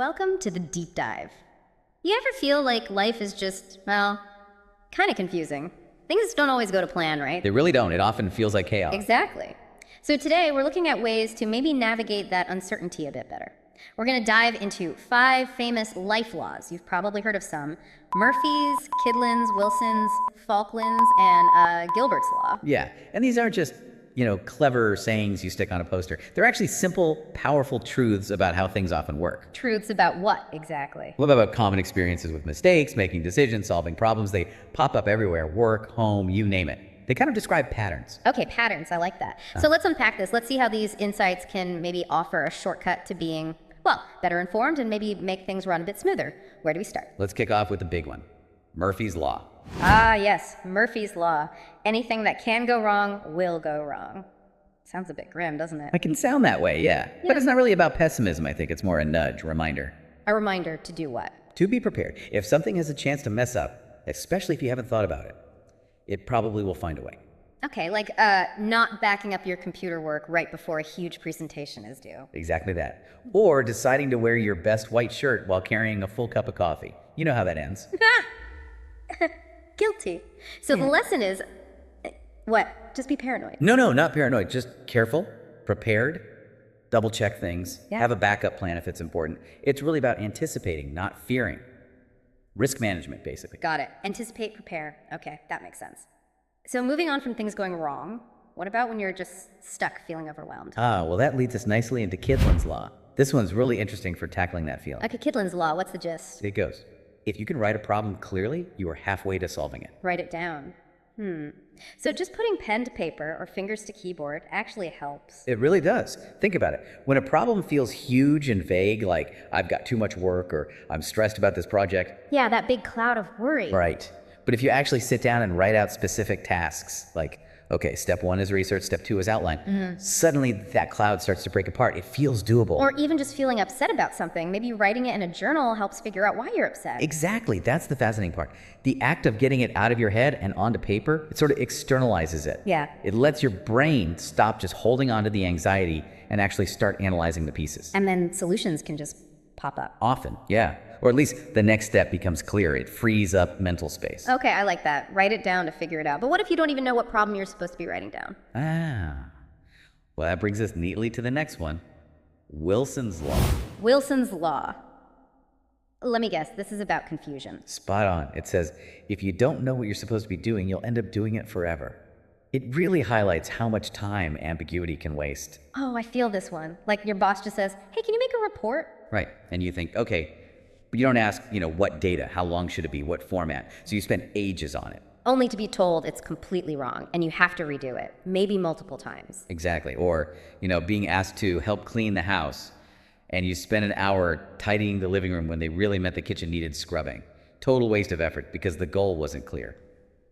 Welcome to the deep dive. You ever feel like life is just, well, kind of confusing? Things don't always go to plan, right? They really don't. It often feels like chaos. Exactly. So today we're looking at ways to maybe navigate that uncertainty a bit better. We're going to dive into 5 famous life laws. You've probably heard of some. Murphy's, Kydland's, Wilson's, Falkland's, and Gilbert's Law. Yeah, and these aren't just, clever sayings you stick on a poster. They're actually simple, powerful truths about how things often work. Truths about what, exactly? What about common experiences with mistakes, making decisions, solving problems? They pop up everywhere, work, home, you name it. They kind of describe patterns. Okay, patterns, I like that. So let's unpack this. Let's see how these insights can maybe offer a shortcut to being, well, better informed and maybe make things run a bit smoother. Where do we start? Let's kick off with the big one, Murphy's Law. Ah, yes, Murphy's Law. Anything that can go wrong will go wrong. Sounds a bit grim, doesn't it? It can sound that way, yeah. But it's not really about pessimism, I think. It's more a nudge, reminder. A reminder to do what? To be prepared. If something has a chance to mess up, especially if you haven't thought about it, it probably will find a way. Okay, like not backing up your computer work right before a huge presentation is due. Exactly that. Or deciding to wear your best white shirt while carrying a full cup of coffee. You know how that ends. Guilty. So the lesson is, what? Just be paranoid. No, not paranoid. Just careful, prepared, double check things, have a backup plan if it's important. It's really about anticipating, not fearing. Risk management, basically. Got it. Anticipate, prepare. Okay, that makes sense. So moving on from things going wrong, what about when you're just stuck feeling overwhelmed? Well, that leads us nicely into Kydland's Law. This one's really interesting for tackling that feeling. Okay, Kydland's Law, what's the gist? It goes, if you can write a problem clearly, you are halfway to solving it. Write it down. So just putting pen to paper or fingers to keyboard actually helps. It really does. Think about it. When a problem feels huge and vague, like I've got too much work or I'm stressed about this project. Yeah, that big cloud of worry. Right. But if you actually sit down and write out specific tasks, like, okay, step 1 is research, step 2 is outline, suddenly that cloud starts to break apart. It feels doable. Or even just feeling upset about something. Maybe writing it in a journal helps figure out why you're upset. Exactly. That's the fascinating part. The act of getting it out of your head and onto paper, it sort of externalizes it. Yeah. It lets your brain stop just holding on to the anxiety and actually start analyzing the pieces. And then solutions can just pop up. Often, yeah. Or at least the next step becomes clear. It frees up mental space. Okay, I like that. Write it down to figure it out. But what if you don't even know what problem you're supposed to be writing down? Well, that brings us neatly to the next one. Wilson's Law. Wilson's Law. Let me guess, this is about confusion. Spot on. It says, if you don't know what you're supposed to be doing, you'll end up doing it forever. It really highlights how much time ambiguity can waste. Oh, I feel this one. Like your boss just says, hey, can you make a report? Right. And you think, okay, but you don't ask, what data, how long should it be, what format. So you spend ages on it. Only to be told it's completely wrong and you have to redo it, maybe multiple times. Exactly. Or, being asked to help clean the house and you spend an hour tidying the living room when they really meant the kitchen needed scrubbing. Total waste of effort because the goal wasn't clear.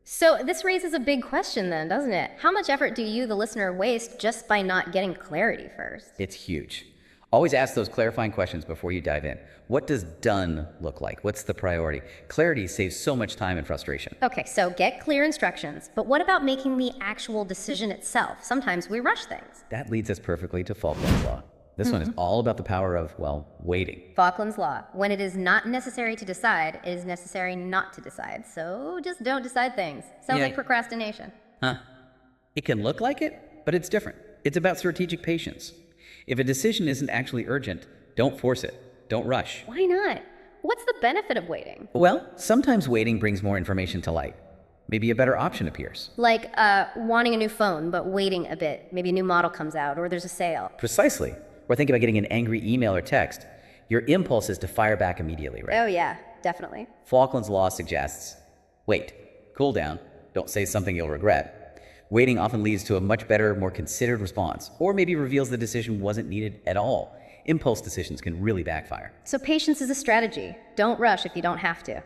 So this raises a big question then, doesn't it? How much effort do you, the listener, waste just by not getting clarity first? It's huge. Always ask those clarifying questions before you dive in. What does done look like? What's the priority? Clarity saves so much time and frustration. Okay, so get clear instructions, but what about making the actual decision itself? Sometimes we rush things. That leads us perfectly to Falkland's Law. This one is all about the power of, waiting. Falkland's Law. When it is not necessary to decide, it is necessary not to decide. So just don't decide things. Sounds like procrastination. It can look like it, but it's different. It's about strategic patience. If a decision isn't actually urgent, don't force it. Don't rush. Why not? What's the benefit of waiting? Well, sometimes waiting brings more information to light. Maybe a better option appears. Like wanting a new phone, but waiting a bit. Maybe a new model comes out, or there's a sale. Precisely. Or think about getting an angry email or text. Your impulse is to fire back immediately, right? Oh yeah, definitely. Falkland's Law suggests, wait, cool down, don't say something you'll regret. Waiting often leads to a much better, more considered response, or maybe reveals the decision wasn't needed at all. Impulse decisions can really backfire. So patience is a strategy. Don't rush if you don't have to.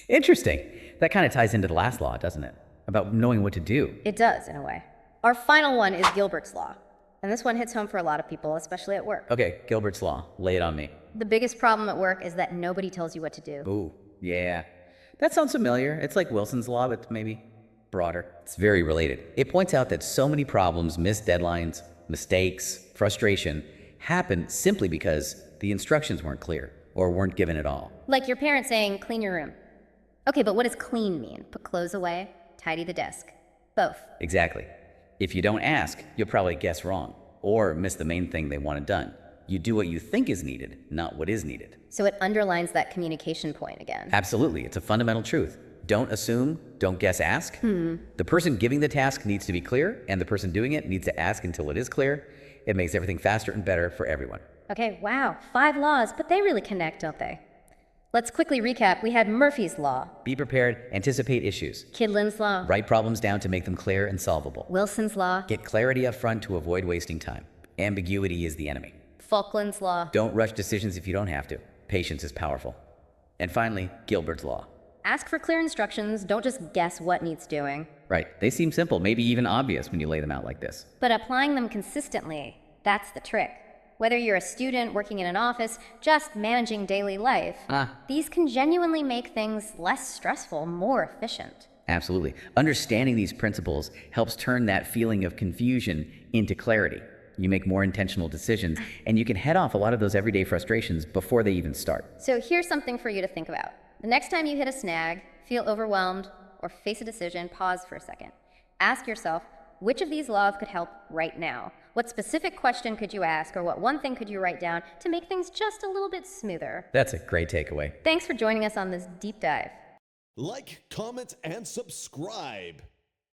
Interesting. That kind of ties into the last law, doesn't it? About knowing what to do. It does, in a way. Our final one is Gilbert's Law. And this one hits home for a lot of people, especially at work. Okay, Gilbert's Law. Lay it on me. The biggest problem at work is that nobody tells you what to do. Ooh, yeah. That sounds familiar. It's like Wilson's Law, but maybe broader. It's very related. It points out that so many problems, missed deadlines, mistakes, frustration, happen simply because the instructions weren't clear or weren't given at all. Like your parents saying, clean your room. Okay, but what does clean mean? Put clothes away, tidy the desk. Both. Exactly. If you don't ask, you'll probably guess wrong or miss the main thing they wanted done. You do what you think is needed, not what is needed. So it underlines that communication point again. Absolutely. It's a fundamental truth. Don't assume, don't guess, ask. The person giving the task needs to be clear, and the person doing it needs to ask until it is clear. It makes everything faster and better for everyone. Okay, wow, 5 laws, but they really connect, don't they? Let's quickly recap. We had Murphy's Law, Be prepared, anticipate issues, Kidlin's Law, write problems down to make them clear and solvable. Wilson's Law, Get clarity up front to avoid wasting time. Ambiguity is the enemy. Falkland's Law. Don't rush decisions if you don't have to. Patience is powerful. And finally, Gilbert's Law. Ask for clear instructions, don't just guess what needs doing. Right, they seem simple, maybe even obvious when you lay them out like this. But applying them consistently, that's the trick. Whether you're a student working in an office, just managing daily life, these can genuinely make things less stressful, more efficient. Absolutely. Understanding these principles helps turn that feeling of confusion into clarity. You make more intentional decisions, and you can head off a lot of those everyday frustrations before they even start. So here's something for you to think about. The next time you hit a snag, feel overwhelmed, or face a decision, pause for a second. Ask yourself, which of these laws could help right now? What specific question could you ask, or what one thing could you write down to make things just a little bit smoother? That's a great takeaway. Thanks for joining us on this deep dive. Like, comment, and subscribe.